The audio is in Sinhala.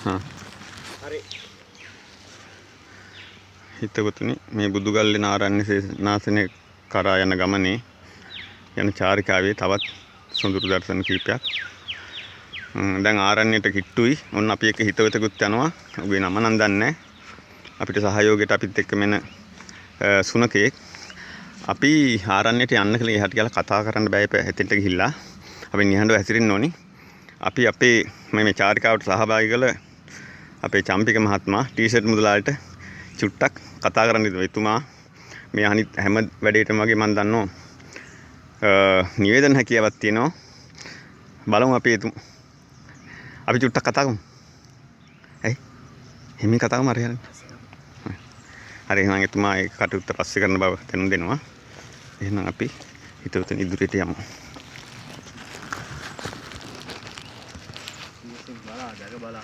හා හරි හිතගතුනි මේ බුදුගල්ලේ නාරණ්‍ය සේනාසනය කරා යන ගමනේ යන චාරිකාවේ තවත් සොඳුරු දර්ශන කීපයක් දැන් ආරණ්‍යයට කිට්ටුයි. ඔන්න අපි එක හිතවතකුත් යනවා. ඔබේ නම නම් දන්නේ නැහැ. අපිට සහයෝගයට අපිත් එක්ක මෙන්න සුනකේ අපි ආරණ්‍යයට යන්න කියලා එහාට ගිහලා කතා කරන්න බෑ හිතෙන්ට ගිහිල්ලා. අපි නිහඬව හැසිරෙන්න ඕනි. අපි අපේ මේ චාරිකාවට සහභාගී කළ අපේ චම්පික මහත්මයා ටී-ෂර්ට් මුදලාලට චුට්ටක් කතා කරන්න ඉතුරු. එතුමා මේ අනිත් හැම වැඩේටම වගේ මම දන්නවා නිවේදන හැකියාවක් තියෙනවා. බලමු අපි චුට්ටක් කතා කරමු. ඇයි? හිමින් කතා කරමු හරියට. හරි එහෙනම් එතුමා ඒ කටයුත්ත පස්සේ කරන බව දැනුම් දෙනවා. එහෙනම් අපි හිතවතුනි ඉදිරියට යමු. බලා